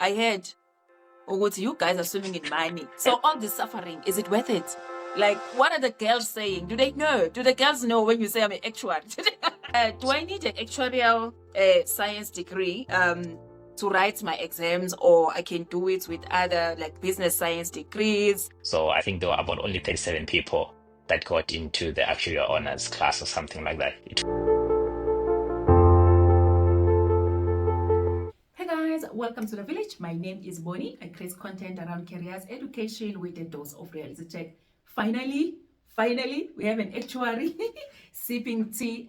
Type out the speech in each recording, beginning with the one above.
I heard, oh, you guys are swimming in money. So all this suffering, is it worth it? Like, what are the girls saying? Do they know? Do the girls know when you say I'm an actuary? Do I need an actuarial science degree to write my exams, or I can do it with other like business science degrees? So I think there were about only 37 people that got into the actuarial honors class or something like that. Hey guys, welcome to the village. My name is Bonnie. I create content around careers, education with a dose of reality check. Finally, we have an actuary sipping tea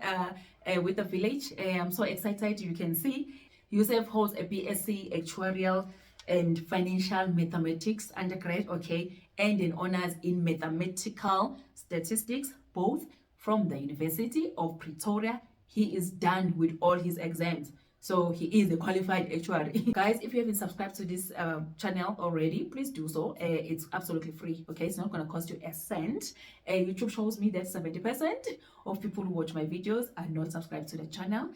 with the village. I'm so excited. You can see Yusuf holds a BSc Actuarial and Financial Mathematics undergrad, okay, and an honors in Mathematical Statistics, both from the University of Pretoria. He is done with all his exams. So he is a qualified actuary. Guys, if you haven't subscribed to this channel already, please do so. It's absolutely free. Okay, it's not going to cost you a cent. YouTube shows me that 70% of people who watch my videos are not subscribed to the channel.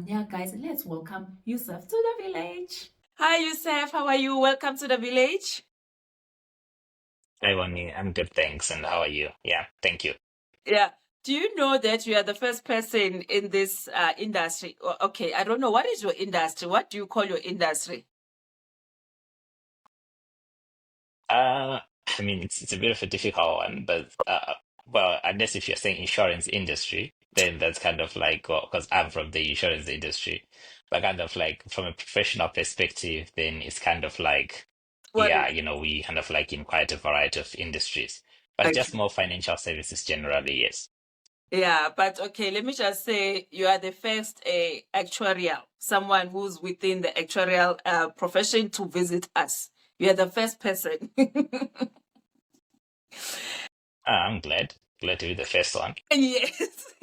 Yeah, guys, let's welcome Yusuf to the village. Hi, Yusuf. How are you? Welcome to the village. Hi, Bonnie. I'm good, thanks. And how are you? Yeah, thank you. Yeah. Do you know that you are the first person in this industry? Okay, I don't know. What is your industry? What do you call your industry? I mean, it's a bit of a difficult one, but well, unless if you're saying insurance industry, then that's kind of like, well, because I'm from the insurance industry, but kind of like from a professional perspective, then it's kind of like, What yeah, is we kind of like in quite a variety of industries, but just okay. more financial services generally, yes. Yeah, but okay, let me just say you are the first actuarial, someone who's within the actuarial profession to visit us. You are the first person. I'm glad to be the first one. Yes.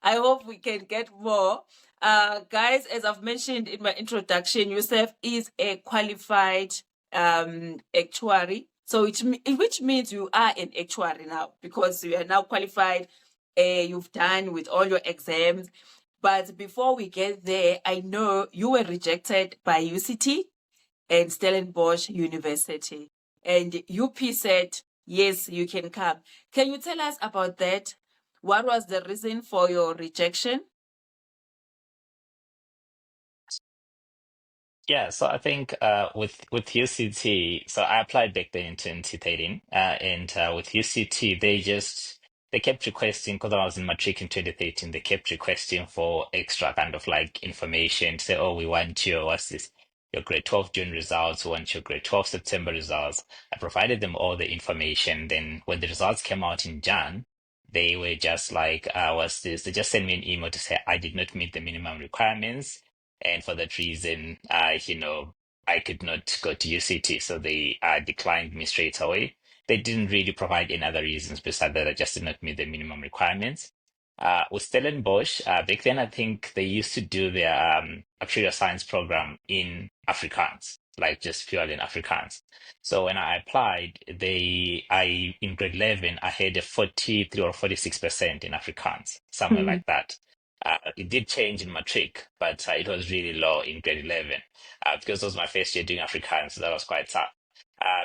I hope we can get more. Guys, as I've mentioned in my introduction, Yusuf is a qualified actuary. So which means you are an actuary now because you are now qualified. You've done with all your exams. But before we get there, I know you were rejected by UCT and Stellenbosch University. And UP said, yes, you can come. Can you tell us about that? What was the reason for your rejection? Yeah, so I think with UCT, so I applied back then in 2013, and with UCT they kept requesting because I was in matric in 2013, they kept requesting for extra kind of like information to say, oh, we want your what's this, your grade 12 June results, we want your grade 12 September results. I provided them all the information. Then when the results came out in Jan, they were just like, what's this? They just sent me an email to say I did not meet the minimum requirements, and for that reason, I could not go to UCT, so they declined me straight away. They didn't really provide any other reasons besides that I just did not meet the minimum requirements. With Stellenbosch, back then I think they used to do their actuarial science program in Afrikaans, like just purely in Afrikaans. So when I applied, I in grade 11 I had a 43 or 46% in Afrikaans, somewhere Mhm. like that. It did change in matric, but it was really low in grade 11 because it was my first year doing Afrikaans, so that was quite tough.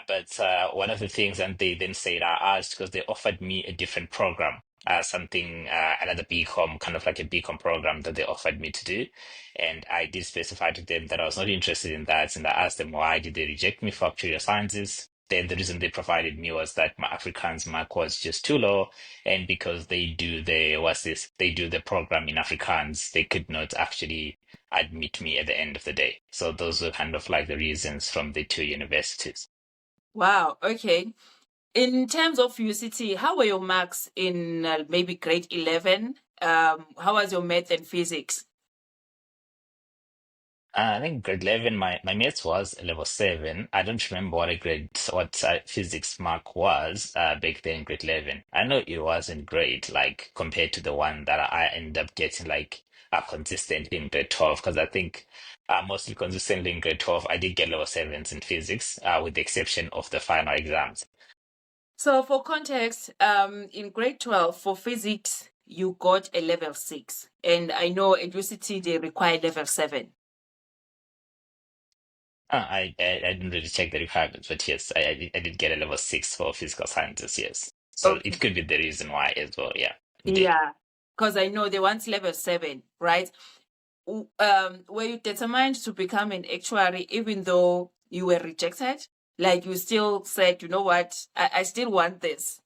But one of the things that they then said, I asked because they offered me a different program, another BCom, kind of like a BCom program that they offered me to do. And I did specify to them that I was not interested in that. And I asked them why did they reject me for actuarial sciences. Then the reason they provided me was that my Afrikaans mark was just too low, and because they do the program in Afrikaans, they could not actually admit me at the end of the day. So those were kind of like the reasons from the two universities. Wow, okay. In terms of UCT, how were your marks in maybe grade 11? How was your math and physics? I think grade 11, my maths was a level 7. I don't remember what physics mark was back then in grade 11. I know it wasn't great, like compared to the one that I ended up getting like consistently in grade 12, because I think mostly consistently in grade 12, I did get level 7s in physics, with the exception of the final exams. So for context, in grade 12 for physics, you got a level 6. And I know at UCT they require level 7. I didn't really check the requirements, but yes, I did get a level 6 for physical sciences, yes. So Okay. it could be the reason why as well, yeah, indeed. Yeah, because I know they want level 7, right? Were you determined to become an actuary even though you were rejected? Like you still said, you know what, I still want this.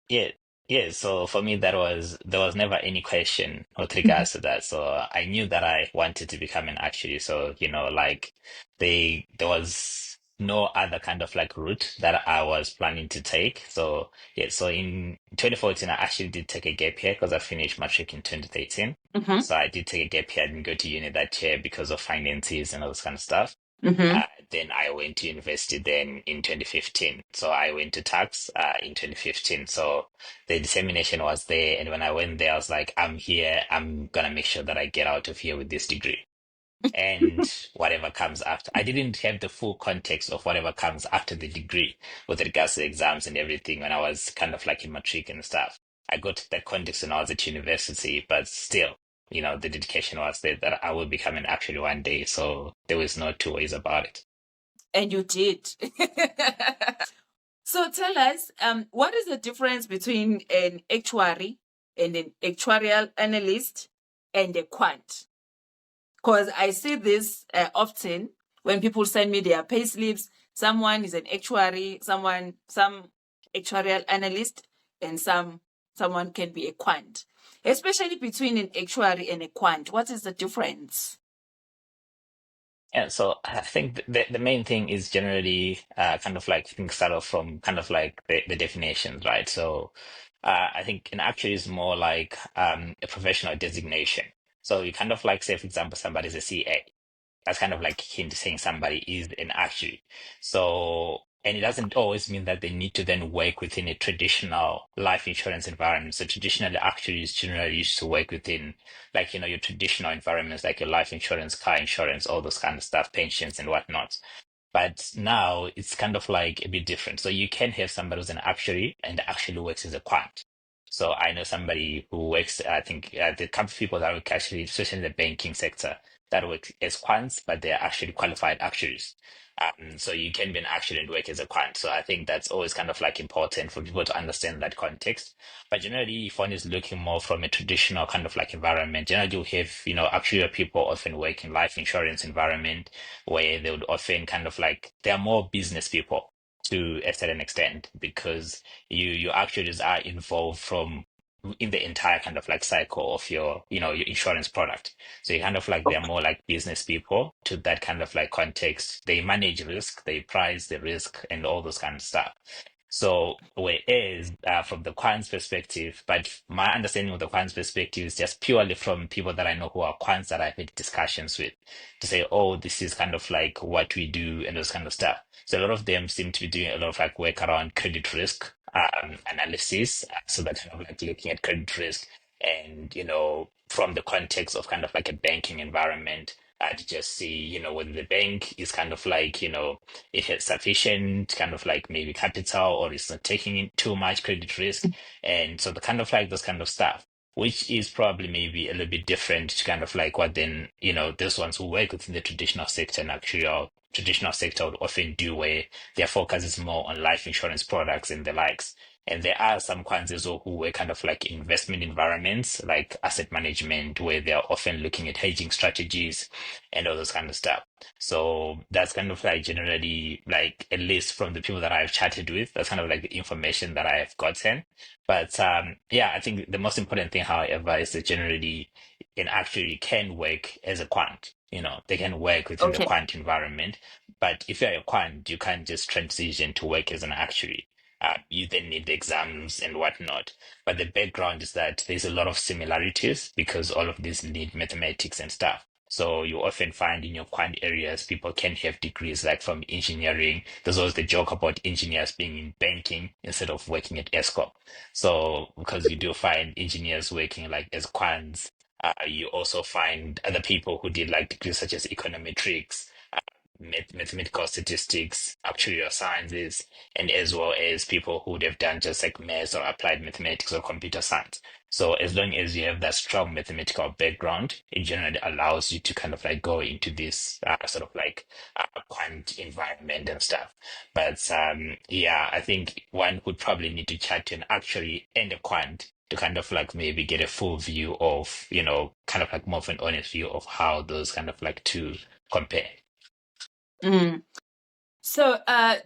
Yeah, yeah. So for me, there was never any question with regards to that. So I knew that I wanted to become an actuary. So like there was no other kind of like route that I was planning to take. So yeah, so in 2014, I actually did take a gap year because I finished matric in 2013. Mm-hmm. So I did take a gap year. I didn't go to uni that year because of finances and all this kind of stuff. Mm-hmm. Then I went to university then in 2015. So I went to tax in 2015. So the determination was there. And when I went there, I was like, I'm here. I'm gonna make sure that I get out of here with this degree. And whatever comes after. I didn't have the full context of whatever comes after the degree with regards to exams and everything when I was kind of like in matric and stuff. I got that context when I was at university, but still, the dedication was there that I will become an actuary one day. So there was no two ways about it. And you did. So tell us, what is the difference between an actuary and an actuarial analyst and a quant? Because I see this often when people send me their pay slips. Someone is an actuary, some actuarial analyst, and someone can be a quant. Especially between an actuary and a quant, what is the difference? Yeah, so I think the main thing is generally kind of like things start off from kind of like the definitions, right? So I think an actuary is more like a professional designation. So you kind of like say, for example, somebody's a CA. That's kind of like him saying somebody is an actuary. So, and it doesn't always mean that they need to then work within a traditional life insurance environment. So traditionally, actuaries generally used to work within like, your traditional environments, like your life insurance, car insurance, all those kind of stuff, pensions and whatnot. But now it's kind of like a bit different. So you can have somebody who's an actuary and actually works as a quant. So I know somebody who works, I think the couple of people that work actually, especially in the banking sector, that work as quants, but they're actually qualified actuaries. So you can be an actuary and work as a quant. So I think that's always kind of like important for people to understand that context. But generally, if one is looking more from a traditional kind of like environment, generally you have, actuarial people often work in life insurance environment where they would often kind of like, they're more business people to a certain extent because your actuaries are involved from in the entire kind of like cycle of your insurance product. So you kind of like they're more like business people to that kind of like context. They manage risk, they price the risk and all those kind of stuff. So whereas from the quant's perspective, but my understanding of the quant's perspective is just purely from people that I know who are quants that I've had discussions with to say, oh, this is kind of like what we do and those kind of stuff. So a lot of them seem to be doing a lot of like work around credit risk analysis. So they're kind of like looking at credit risk and, from the context of kind of like a banking environment, to just see, whether the bank is kind of like, it has sufficient kind of like maybe capital or it's not taking in too much credit risk. And so the kind of like those kind of stuff, which is probably maybe a little bit different to kind of like what then, those ones who work within the traditional sector and actual traditional sector would often do where their focus is more on life insurance products and the likes. And there are some quants as well who were kind of like investment environments, like asset management, where they're often looking at hedging strategies and all those kind of stuff. So that's kind of like generally like at least from the people that I've chatted with, that's kind of like the information that I've gotten. But yeah, I think the most important thing, however, is that generally an actuary can work as a quant. They can work within the Okay. quant environment. But if you're a quant, you can't just transition to work as an actuary. You then need the exams and whatnot. But the background is that there's a lot of similarities because all of these need mathematics and stuff. So you often find in your quant areas, people can have degrees like from engineering. There's always the joke about engineers being in banking instead of working at ESCOM. So because you do find engineers working like as quants, you also find other people who did like degrees such as econometrics, mathematical statistics, actuarial sciences, and as well as people who would have done just like maths or applied mathematics or computer science. So as long as you have that strong mathematical background, it generally allows you to kind of like go into this sort of like quant environment and stuff. But yeah, I think one would probably need to chat to an actuary and a quant to kind of like maybe get a full view of, kind of like more of an honest view of how those kind of like two compare. Mm. So,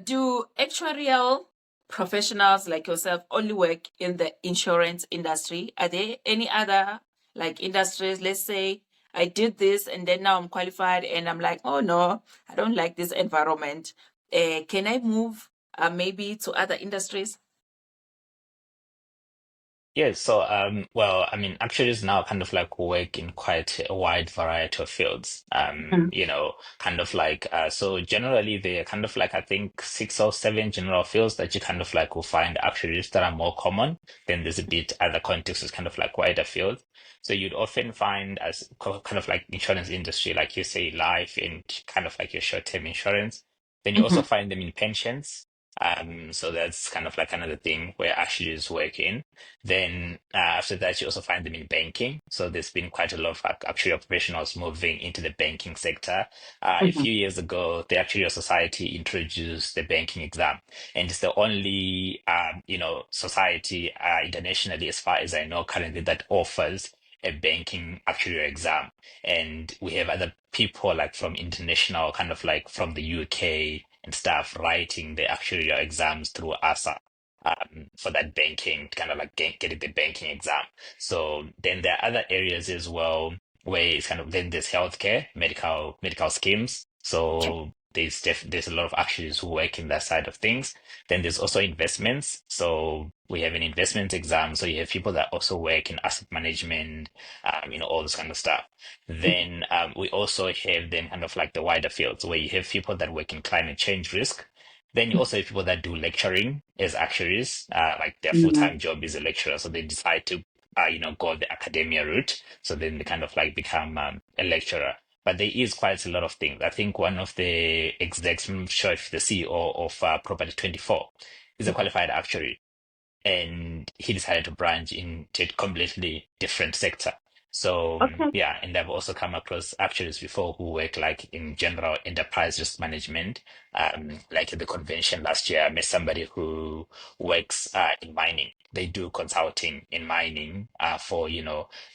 do actuarial professionals like yourself only work in the insurance industry? Are there any other like industries? Let's say I did this and then now I'm qualified and I'm like, oh no, I don't like this environment. Can I move maybe to other industries? Yeah, so well, I mean, actuaries now kind of like work in quite a wide variety of fields. Mm. Kind of like so generally there are kind of like I think six or seven general fields that you kind of like will find actuaries that are more common. Then there's a bit other context is kind of like wider field. So you'd often find as kind of like insurance industry, like you say, life and kind of like your short-term insurance. Then you also Mhm. find them in pensions. So that's kind of like another thing where actuaries work in. Then after that, you also find them in banking. So there's been quite a lot of actuarial professionals moving into the banking sector. A Mhm. few years ago, the Actuarial Society introduced the banking exam, and it's the only society internationally, as far as I know, currently that offers a banking actuarial exam. And we have other people like from international, kind of like from the UK and stuff, writing the actuarial exams through ASA for that banking, kind of like getting the banking exam. So then there are other areas as well where it's kind of then there's healthcare, medical schemes. Okay. So there's a lot of actuaries who work in that side of things. Then there's also investments. So we have an investment exam. So you have people that also work in asset management, all this kind of stuff. Mhm. Then we also have then kind of like the wider fields where you have people that work in climate change risk. Then you also have people that do lecturing as actuaries, like their Mhm. full-time job is a lecturer, so they decide to, go the academia route. So then they kind of like become a lecturer. But there is quite a lot of things. I think one of the execs, I'm sure if the CEO of Property 24 is a qualified actuary and he decided to branch into a completely different sector. So Okay. yeah, and I've also come across actuaries before who work like in general enterprise risk management. Like at the convention last year, I met somebody who works in mining. They do consulting in mining for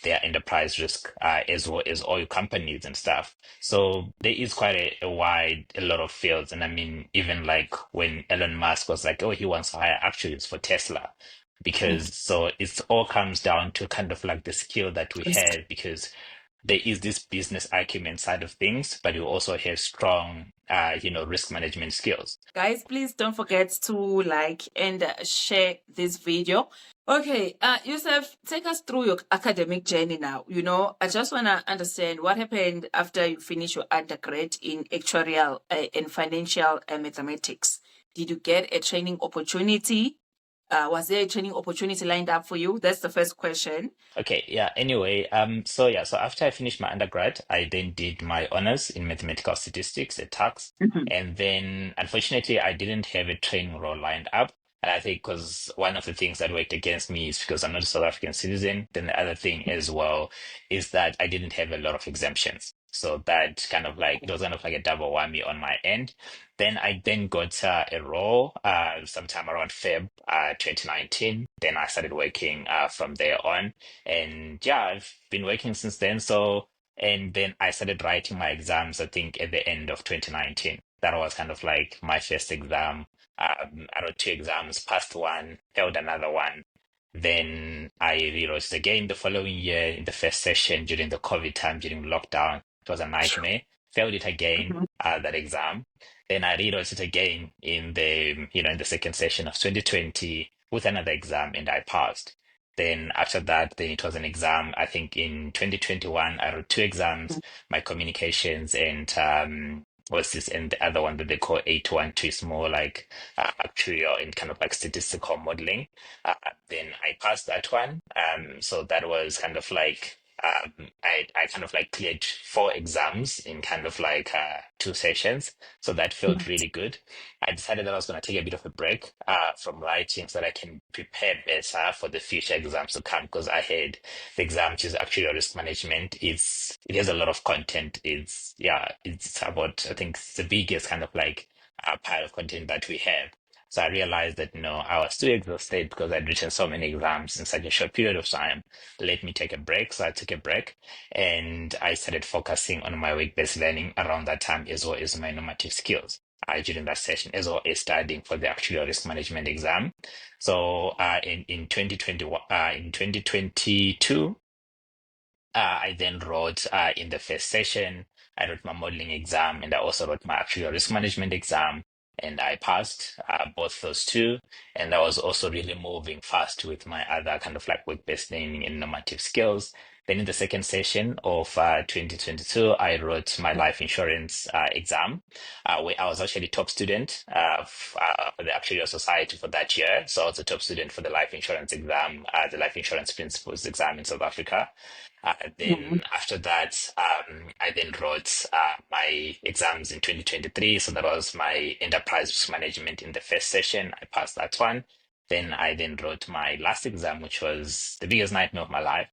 their enterprise risk as well as oil companies and stuff. So there is quite a lot of fields. And I mean, even like when Elon Musk was like, oh, he wants to hire actuaries for Tesla because so it all comes down to kind of like the skill that we have because there is this business acumen side of things, but you also have strong, risk management skills. Guys, please don't forget to like and share this video. Okay, Yusuf, take us through your academic journey now. I just want to understand what happened after you finish your undergrad in actuarial and financial mathematics. Did you get a training opportunity? Was there a training opportunity lined up for you? That's the first question. Okay, yeah. Anyway, so after I finished my undergrad, I then did my honors in mathematical statistics at Tux, Mhm. and then unfortunately, I didn't have a training role lined up. And I think because one of the things that worked against me is because I'm not a South African citizen. Then the other thing as well is that I didn't have a lot of exemptions. So that kind of like it was kind of like a double whammy on my end. Then I then got a role sometime around Feb 2019. Then I started working from there on. And yeah, I've been working since then. So, and then I started writing my exams, I think, at the end of 2019. That was kind of like my first exam. I wrote two exams, passed one, failed another one. Then I rewrote it again the following year in the first session during the COVID time, during lockdown. It was a nightmare. Failed it again, Mhm. that exam. Then I rewrote it again in the second session of 2020 with another exam and I passed. Then after that, then it was an exam. I think in 2021, I wrote two exams, my communications and what's this, and the other one that they call 812 is more like actuarial and kind of like statistical modeling. Then I passed that one. So that was kind of like I kind of like cleared 4 exams in kind of like 2 sessions. So that felt really good. I decided that I was going to take a bit of a break from writing so that I can prepare better for the future exams to come because I had the exam, which is actuarial risk management. It has a lot of content. It's about, I think, it's the biggest kind of like pile of content that we have. So I realized that, I was too exhausted because I'd written so many exams in such a short period of time. Let me take a break. So I took a break and I started focusing on my work-based learning around that time as well as my normative skills during that session, as well as studying for the actuarial risk management exam. So in 2021, in 2022, I then wrote in the first session, I wrote my modeling exam and I also wrote my actual risk management exam. And I passed both those two. And I was also really moving fast with my other kind of like work-based learning and normative skills. Then in the second session of 2022, I wrote my life insurance exam, where I was actually top student for the Actuarial Society for that year. So I was a top student for the life insurance exam, the life insurance principles exam in South Africa. Then Mhm. after that, I then wrote my exams in 2023. So that was my enterprise risk management in the first session. I passed that one. Then I then wrote my last exam, which was the biggest nightmare of my life,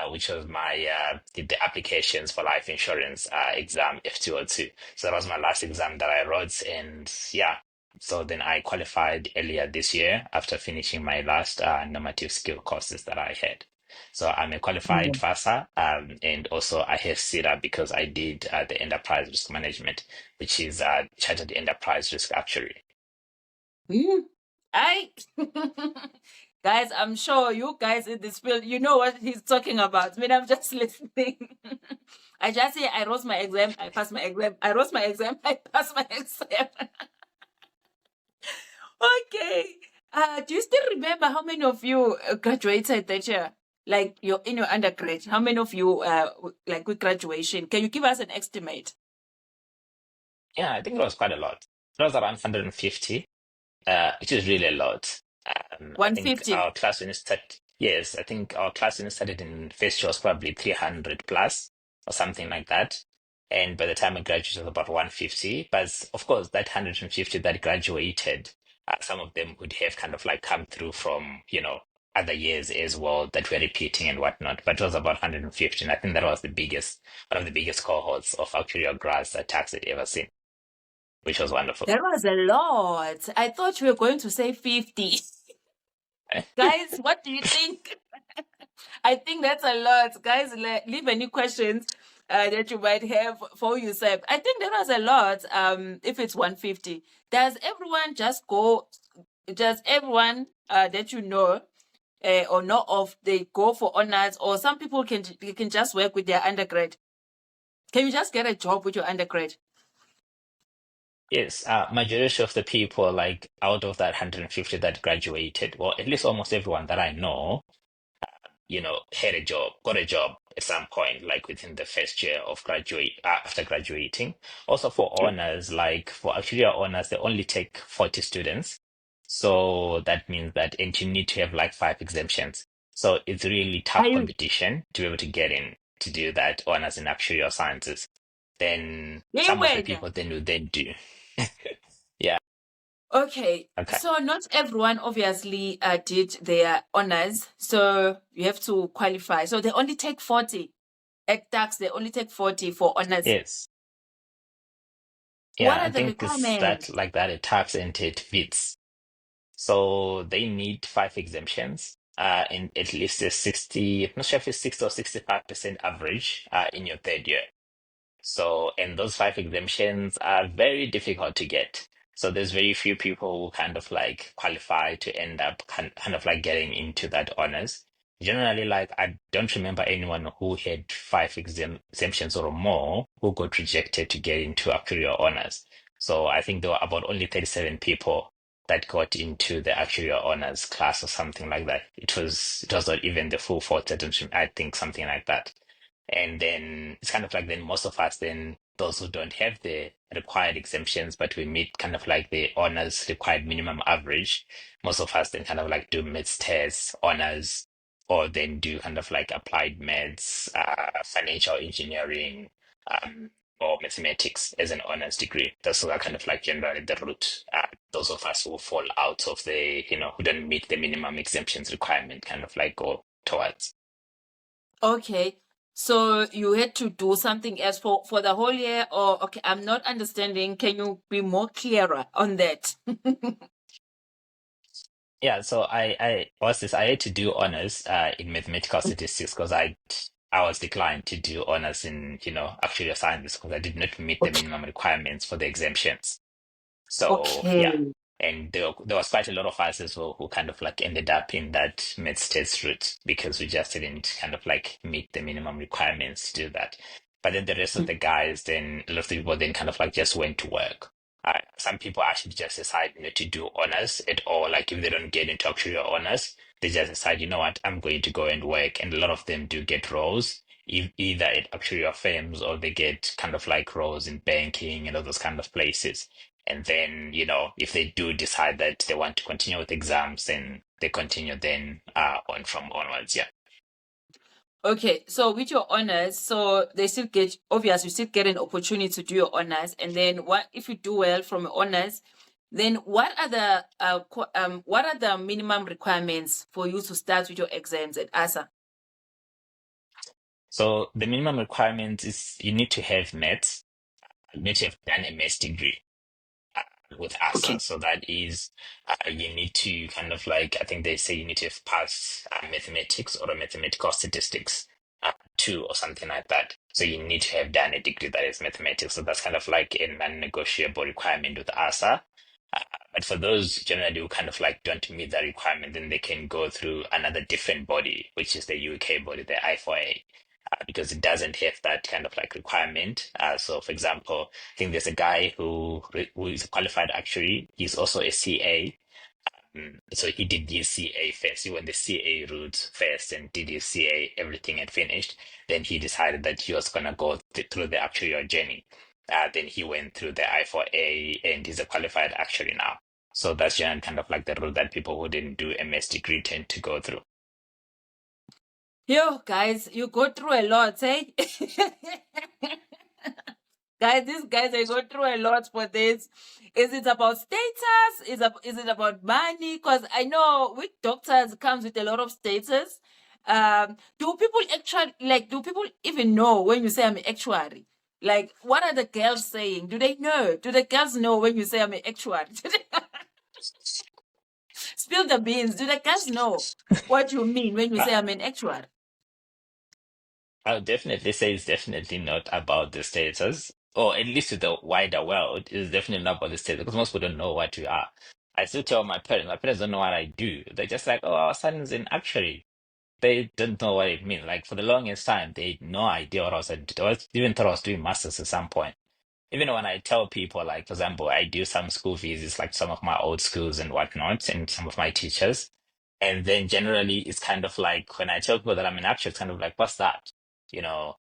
which was my the applications for life insurance exam F202. So that was my last exam that I wrote, and yeah. So then I qualified earlier this year after finishing my last normative skill courses that I had. So I'm a qualified Mm. FASA, and also I have CIRA because I did the enterprise risk management, which is Chartered Enterprise Risk Actuary. Mm. I guys, I'm sure you guys in this field, you know what he's talking about. I mean, I'm just listening. I just say I wrote my exam, I passed my exam. I wrote my exam, I passed my exam. Okay. Do you still remember how many of you graduated that year? Like you're in your undergrad, how many of you like with graduation? Can you give us an estimate? Yeah, I think it was quite a lot. It was around 150, which is really a lot. I think 150. our class when it started, yes, I think our class when it started in first year was probably 300 plus or something like that. And by the time I graduated, it was about 150. But of course, that 150 that graduated, some of them would have kind of like come through from, other years as well that were repeating and whatnot. But it was about 150. And I think that was one of the biggest cohorts of actuarial grads that tax had ever seen, which was wonderful. That was a lot. I thought you were going to say 50. Guys, what do you think? I think that's a lot. Guys, leave any questions that you might have for yourself. I think that was a lot if it's 150. Does everyone just go, does everyone that you know or know of, they go for honors, or some people can just work with their undergrad? Can you just get a job with your undergrad? Yes, majority of the people, like out of that 150 that graduated, well, at least almost everyone that I know, had a job, got a job at some point, like within the first year of after graduating. Also for Okay. honors, like for actually honors, they only take 40 students. So that means that, and you need to have like 5 exemptions. So it's really Are tough you? competition to be able to get in to do that honors in actuarial sciences. Then Yeah, some of the wait. people then will then do. Yeah. Okay, Okay. so not everyone obviously did their honors, so you have to qualify. So they only take 40 at tax, they only take 40 for honors. Yes. What Yeah, I are the think this that requirements? like that it taps into it fits. So they need 5 exemptions, and at least a 60, I'm not sure if it's 60 or 65% average, in your third year. So, and those 5 exemptions are very difficult to get. So there's very few people who kind of like qualify to end up kind of like getting into that honors. Generally, like I don't remember anyone who had 5 exemptions or more who got rejected to get into actuarial honors. So I think there were about only 37 people that got into the actuarial honors class or something like that. It was not even the full 40, I think something like that. And then it's kind of like then most of us, then those who don't have the required exemptions, but we meet kind of like the honors required minimum average. Most of us then kind of like do mid tests, honors, or then do kind of like applied maths, financial engineering, or mathematics as an honors degree. Those are kind of like generally the route. Those of us who fall out of who don't meet the minimum exemptions requirement kind of like go towards. Okay. So you had to do something else for the whole year, or okay, I'm not understanding. Can you be more clearer on that? Yeah, so I had to do honors in mathematical statistics because I was declined to do honors in, actuarial sciences because I did not meet the Okay. minimum requirements for the exemptions. So Okay. yeah, and there was quite a lot of us as well who kind of like ended up in that med stats route because we just didn't kind of like meet the minimum requirements to do that. But then the rest of the guys, then a lot of the people then kind of like just went to work. Some people actually just decide not to do honors at all. Like if they don't get into actuarial honors, they just decide, you know what, I'm going to go and work. And a lot of them do get roles, either at actuarial firms or they get kind of like roles in banking and all those kind of places. And then, if they do decide that they want to continue with exams, then they continue then on from onwards. Yeah. Okay, so with your honors, so they still get obvious, you still get an opportunity to do your honors, and then what if you do well from your honors, then what are the minimum requirements for you to start with your exams at ASA? So the minimum requirement is you need to have maths, you need to have done a maths degree with ASA. Okay. So that is, you need to kind of like, I think they say you need to have passed mathematics or a mathematical statistics two or something like that. So you need to have done a degree that is mathematics. So that's kind of like a non-negotiable requirement with ASA. Uh, but for those generally who kind of like don't meet that requirement, then they can go through another different body, which is the UK body, the I4A, because it doesn't have that kind of like requirement. So, for example, I think there's a guy who is a qualified actuary. He's also a CA. So he did his CA first. He went the CA route first and did his CA, everything had finished. Then he decided that he was gonna go through the actuarial journey. Then he went through the I4A and he's a qualified actuary now. So that's generally kind of like the route that people who didn't do MS degree tend to go through. Yo, guys, you go through a lot, eh? Guys, these guys they go through a lot for this. Is it about status? Is it about money? Because I know with doctors it comes with a lot of status. Do people actually like? Do people even know when you say I'm an actuary? Like, what are the girls saying? Do they know? Do the girls know when you say I'm an actuary? Spill the beans. Do the girls know what you mean when you Uh, say I'm an actuary? I would definitely say it's definitely not about the status, or at least to the wider world, it's definitely not about the status because most people don't know what we are. I still tell my parents don't know what I do. They're just like, oh, our son's in actuary. They don't know what it means. Like for the longest time, they had no idea what I was doing. Even thought I was doing masters at some point. Even when I tell people, like, for example, I do some school visits, like some of my old schools and whatnot, and some of my teachers. And then generally, it's kind of like when I tell people that I'm an actor, it's kind of like, what's that?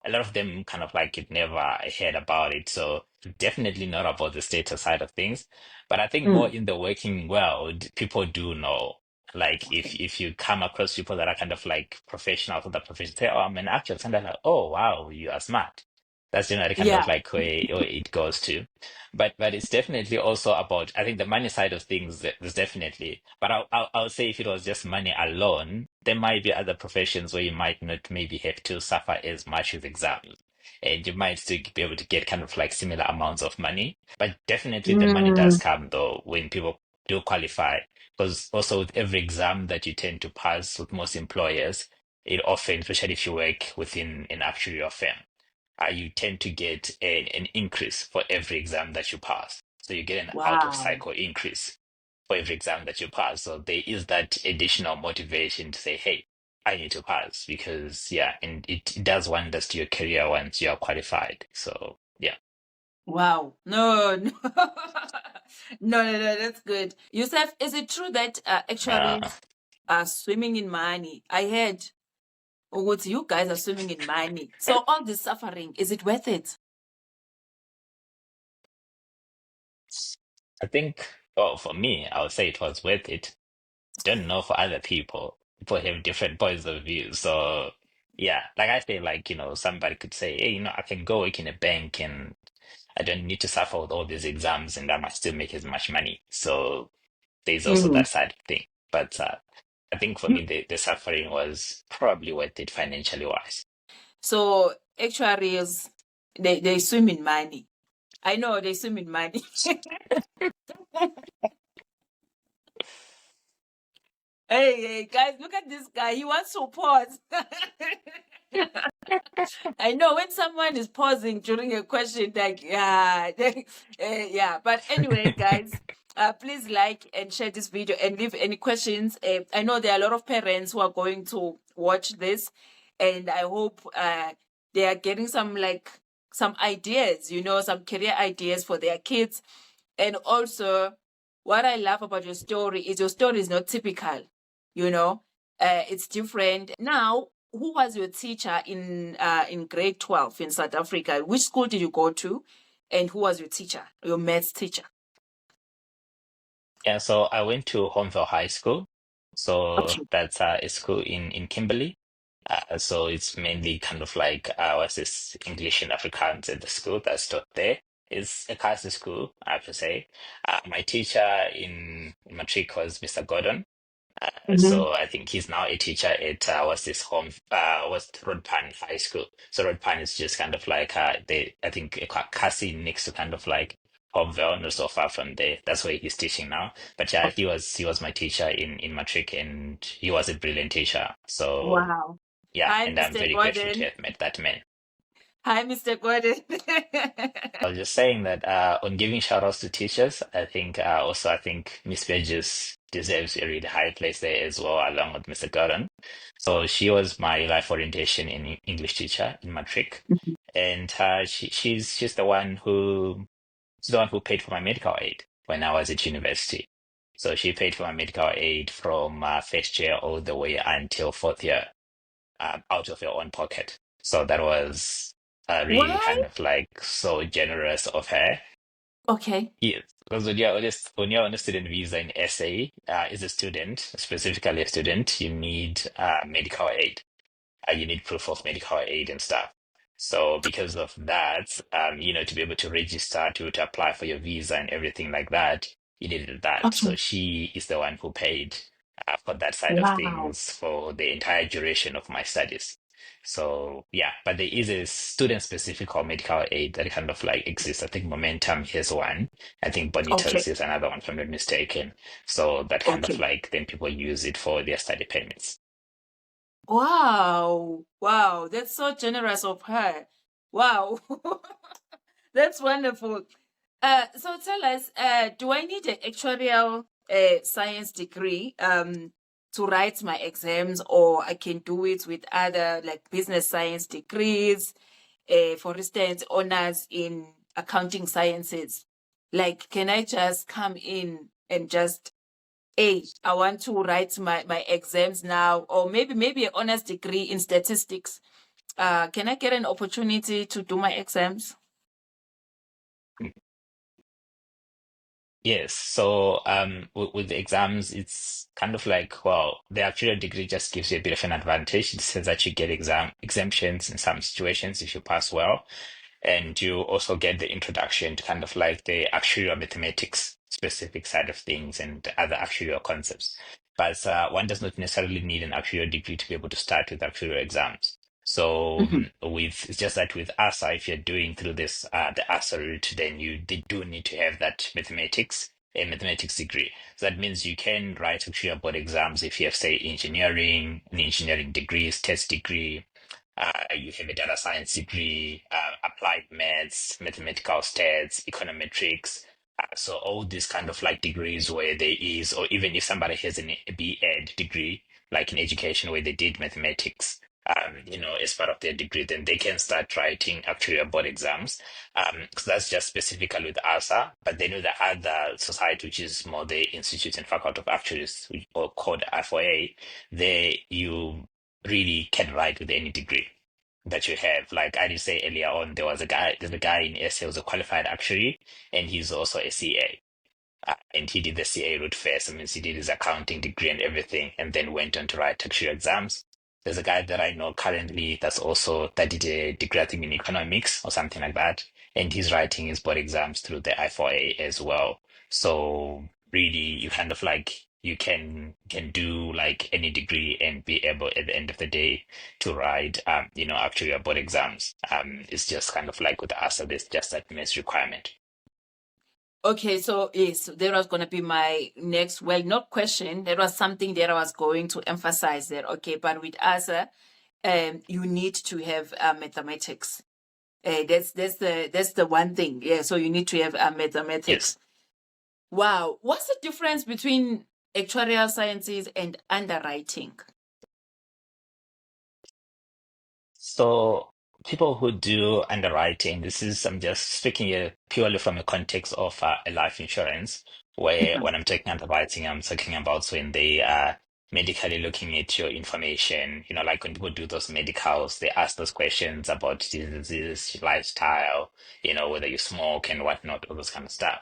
A lot of them kind of like it never heard about it. So definitely not about the status side of things. But I think more Mm. in the working world, people do know. Like if you come across people that are kind of like professionals of the profession, say, oh, I'm an actor, it's kind of like, oh wow, you are smart. That's generally kind of Yeah. like where it goes to. But it's definitely also about, I think the money side of things is definitely, but I'll say if it was just money alone, there might be other professions where you might not maybe have to suffer as much with exams. And you might still be able to get kind of like similar amounts of money. But definitely the money does Mm. come though when people do qualify. Because also with every exam that you tend to pass with most employers, it often, especially if you work within an actuarial firm, you tend to get an increase for every exam that you pass. So you get an out of Wow. cycle increase for every exam that you pass. So there is that additional motivation to say, hey, I need to pass because, yeah, and it does wonders to your career once you are qualified. So, yeah. Wow. No, no. No, that's good. Yusuf, is it true that Uh, actuaries are swimming in money? I heard, oh, what you guys are swimming in money. So all this suffering, is it worth it? I think, well, for me, I would say it was worth it. Don't know for other people. people have different points of view. So yeah, like I feel like, somebody could say, hey, I can go work in a bank and I don't need to suffer with all these exams and I might still make as much money. So there's also Mm. that side of thing. But I think for me, the suffering was probably worth it financially wise. So actuaries, they swim in money. I know they swim in money. Hey, guys, look at this guy. He wants to pause. I know when someone is pausing during a question, like, yeah, yeah. But anyway, guys, please like and share this video and leave any questions. I know there are a lot of parents who are going to watch this, and I hope they are getting some ideas, some career ideas for their kids. And also, what I love about your story is not typical, you know, it's different. Now, who was your teacher in grade 12 in South Africa? Which school did you go to? And who was your teacher, your maths teacher? Yeah, so I went to Homeville High School. So Okay. that's a school in Kimberley. So it's mainly kind of like what's this English and Afrikaans at the school that's taught there. It's a Kasi school, I have to say. My teacher in matric was Mr. Gordon. Hmm. So I think he's now a teacher at what's this what's Rodpan High School. So Rodpan is just kind of like I think Kasi next to kind of like Homeville, not so far from there. That's where he's teaching now. But yeah, he was my teacher in matric, and he was a brilliant teacher. So Wow. yeah, Hi, and I'm Mr. very grateful to Gordon. have met that man. Hi, Mr. Gordon. I was just saying that on giving shout outs to teachers, I think Miss Burgess deserves a really high place there as well, along with Mr. Gordon. So she was my life orientation in English teacher in matric, and she's the one who paid for my medical aid when I was at university. So she paid for my medical aid from first year all the way until fourth year, out of your own pocket. So that was really Why? kind of like so generous of her. Okay. Yes, because when you're on a student visa in SA, as a student, specifically a student, you need medical aid. You need proof of medical aid and stuff. So because of that, to be able to register to apply for your visa and everything like that, you needed that. So Okay. she is the one who paid for that side of Wow. things for the entire duration of my studies. So yeah, but there is a student-specific or medical aid that kind of like exists. I think Momentum is one. I think Okay. Bonitas is another one, if I'm not mistaken. So that kind of Okay. like then people use it for their study payments. Wow. Wow. That's so generous of her. Wow. That's wonderful. So tell us, do I need an actuarial science degree to write my exams, or I can do it with other like business science degrees, for instance, honors in accounting sciences? Like, can I just come in and just, hey, I want to write my exams now, or maybe an honors degree in statistics. Can I get an opportunity to do my exams? Yes, so with the exams, it's kind of like, well, the actuarial degree just gives you a bit of an advantage. It says that you get exam exemptions in some situations if you pass well, and you also get the introduction to kind of like the actuarial mathematics specific side of things and other actuarial concepts. But one does not necessarily need an actuarial degree to be able to start with actuarial exams. So Mhm. it's just that with ASA, if you're doing through this the ASA route, then they do need to have that a mathematics degree. So that means you can write actuarial board exams if you have, say, an engineering degree, test degree, you have a data science degree, applied maths, mathematical stats, econometrics. So all these kind of like degrees where there is, or even if somebody has a B.Ed degree, like in education where they did mathematics, as part of their degree, then they can start writing actuarial board exams. So that's just specifically with ASA, but then with the other society, which is more the Institute and Faculty of Actuaries, or called FOA, there you really can write with any degree that you have. Like I did say earlier on, there's a guy in SA who's a qualified actuary, and he's also a CA. And he did the CA route first. I mean, he did his accounting degree and everything, and then went on to write actual exams. There's a guy that I know currently that did a degree, I think, in economics or something like that, and he's writing his board exams through the I4A as well. So really, you kind of like you can do like any degree and be able at the end of the day to write actually your board exams. It's just kind of like with us, so there's just that missed requirement. Okay, so yes, that was going to be my next, well, not question. That was something that I was going to emphasize there. Okay, but with us, you need to have mathematics. That's the one thing. Yeah, so you need to have mathematics. Yes. Wow, what's the difference between actuarial sciences and underwriting? So people who do underwriting, I'm just speaking here purely from a context of a life insurance, where Mhm. when I'm talking underwriting, I'm talking about when they are medically looking at your information. Like when people do those medicals, they ask those questions about diseases, lifestyle, whether you smoke and whatnot, all those kind of stuff.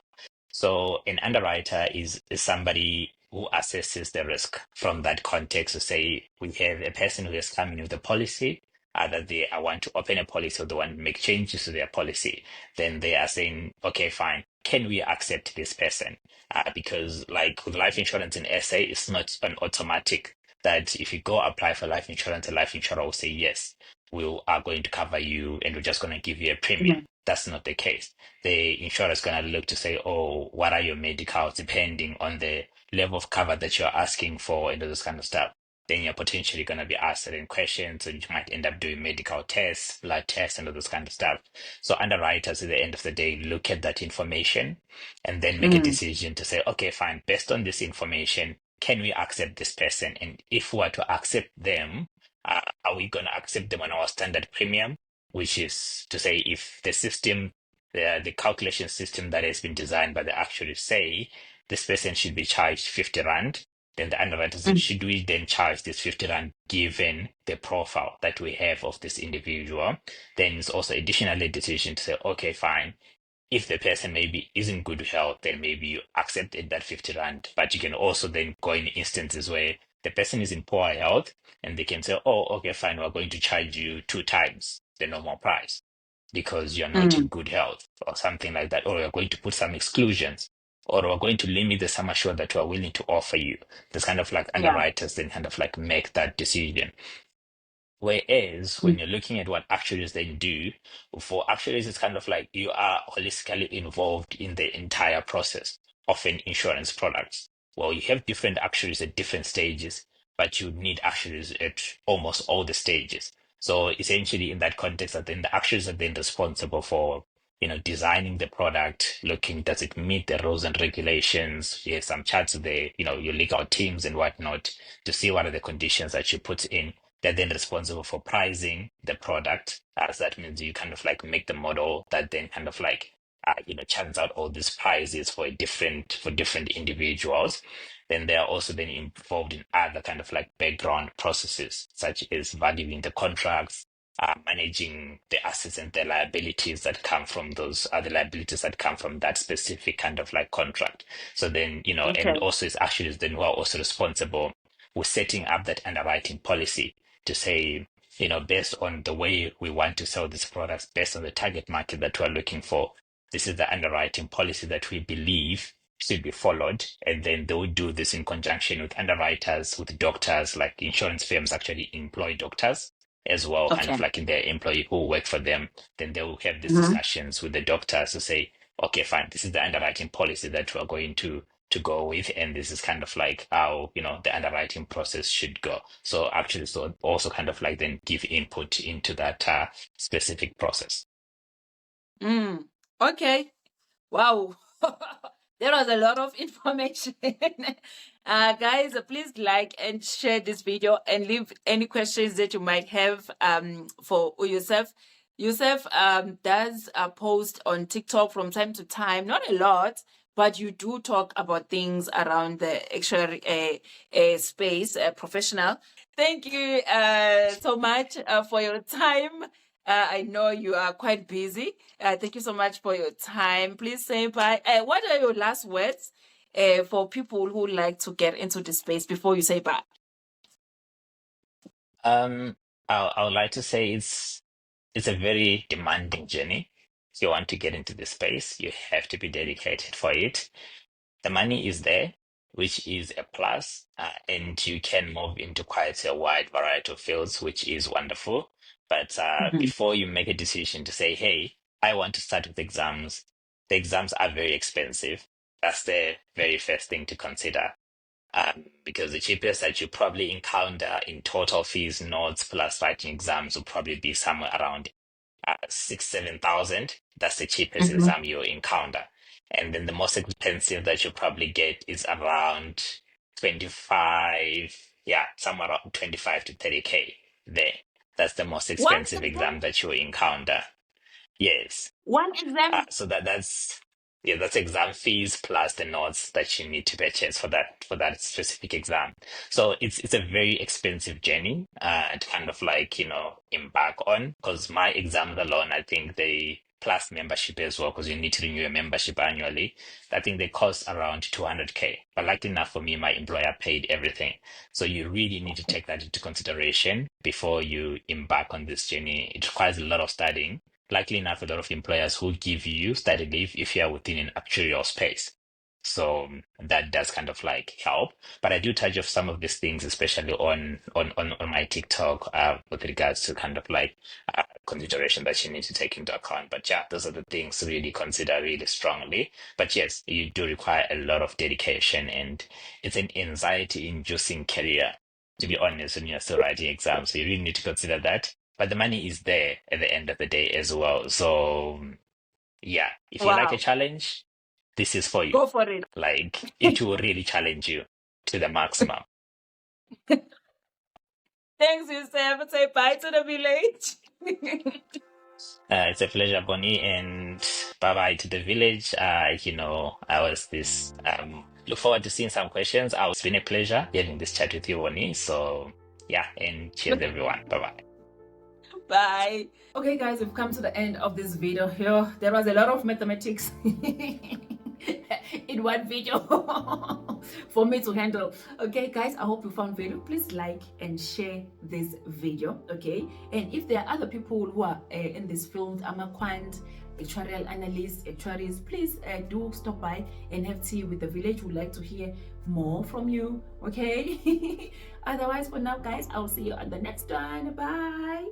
So an underwriter is somebody who assesses the risk from that context to say we have a person who has come in with a policy that they want to open a policy or they want to make changes to their policy, then they are saying, okay, fine, can we accept this person? Because like with life insurance in SA, it's not an automatic that if you go apply for life insurance, a life insurer will say, yes, we are going to cover you and we're just going to give you a premium. Mhm. That's not the case. The insurer is going to look to say, oh, what are your medicals, depending on the level of cover that you're asking for and all this kind of stuff. Then you're potentially going to be asked certain questions, and you might end up doing medical tests, blood tests, and all this kind of stuff. So underwriters at the end of the day look at that information and then make a Mm. decision to say, okay, fine, based on this information, can we accept this person? And if we are to accept them, are we going to accept them on our standard premium? Which is to say, if the system, the calculation system that has been designed by the actuaries say this person should be charged 50 Rand, then the underwriters Mm. should we then charge this 50 Rand given the profile that we have of this individual? Then it's also additionally a decision to say, okay, fine. If the person maybe is in good health, then maybe you accept it that 50 Rand. But you can also then go in instances where the person is in poor health and they can say, oh, okay, fine, we're going to charge you 2 times the normal price because you're not in Mm. good health or something like that. Or we're going to put some exclusions or we're going to limit the sum assured that we're willing to offer you. This kind of like Yeah. underwriters then kind of like make that decision. Whereas when Mm. you're looking at what actuaries then do, for actuaries, it's kind of like you are holistically involved in the entire process of an insurance product. Well, you have different actuaries at different stages, but you need actuaries at almost all the stages. So essentially, in that context, then the actuaries are then responsible for, designing the product, looking, does it meet the rules and regulations? You have some charts of your legal teams and whatnot to see what are the conditions that you put in. They're then responsible for pricing the product. As that means you kind of like make the model that then kind of like churns out all these prices for different individuals. Then they are also then involved in other kind of like background processes, such as valuing the contracts, managing the assets and the liabilities that come from those other liabilities that come from that specific kind of like contract. So then, and Okay. also it's actually then who are also responsible with setting up that underwriting policy to say, based on the way we want to sell these products, based on the target market that we're looking for, this is the underwriting policy that we believe should be followed. And then they will do this in conjunction with underwriters, with doctors, like insurance firms actually employ doctors as well, kind Okay. of like in their employee who work for them. Then they will have these Mhm. discussions with the doctors to say, okay, fine, this is the underwriting policy that we're going to go with, and this is kind of like how the underwriting process should go. So actually, so also kind of like then give input into that specific process. Mm. Okay. Wow. There was a lot of information. Guys, please like and share this video and leave any questions that you might have for Yusuf. Yusuf does post on TikTok from time to time, not a lot, but you do talk about things around the actual space, professional. Thank you so much for your time. I know you are quite busy. Thank you so much for your time. Please say bye. What are your last words? for people who like to get into the space before you say bye? I would like to say it's a very demanding journey. If you want to get into this space, you have to be dedicated for it. The money is there, which is a plus, and you can move into quite a wide variety of fields, which is wonderful. But Mhm. before you make a decision to say, hey, I want to start with exams, the exams are very expensive. That's the very first thing to consider. Because the cheapest that you probably encounter in total fees, notes plus writing exams will probably be somewhere around 6, 7,000. That's the cheapest Mhm. exam you'll encounter. And then the most expensive that you probably get is around 25, yeah, somewhere around 25 to 30K there. That's the most One expensive exam? exam that you'll encounter. Yes. One exam? So that's yeah, that's exam fees plus the notes that you need to purchase for that specific exam. So it's a very expensive journey to kind of like, embark on, because my exams alone, I think they plus membership as well, because you need to renew your membership annually. I think they cost around 200K. But luckily enough for me, my employer paid everything. So you really need to take that into consideration before you embark on this journey. It requires a lot of studying. Luckily enough, a lot of employers who give you study leave if you are within an actuarial space. So that does kind of like help. But I do touch off some of these things, especially on my TikTok, with regards to kind of like consideration that you need to take into account. But yeah, those are the things to really consider really strongly. But yes, you do require a lot of dedication, and it's an anxiety-inducing career, to be honest, when you're still writing exams. So you really need to consider that. But the money is there at the end of the day as well. So yeah, if you like a Wow. challenge, this is for you. Go for it. Like it will really challenge you to the maximum. Thanks, Yusuf. Say bye to the village. It's a pleasure, Bonnie, and bye bye to the village. I was this look forward to seeing some questions. It's been a pleasure having this chat with you, Bonnie. So yeah, and cheers everyone. Bye bye. Bye. Okay, guys, we've come to the end of this video here. There was a lot of mathematics in one video for me to handle. Okay, guys, I hope you found value. Please like and share this video. Okay, and if there are other people who are in this field, I'm a quant, actuarial analyst, actuaries, please do stop by and have tea with the village. Would like to hear more from you. Okay. Otherwise, for now, guys, I'll see you on the next one. Bye.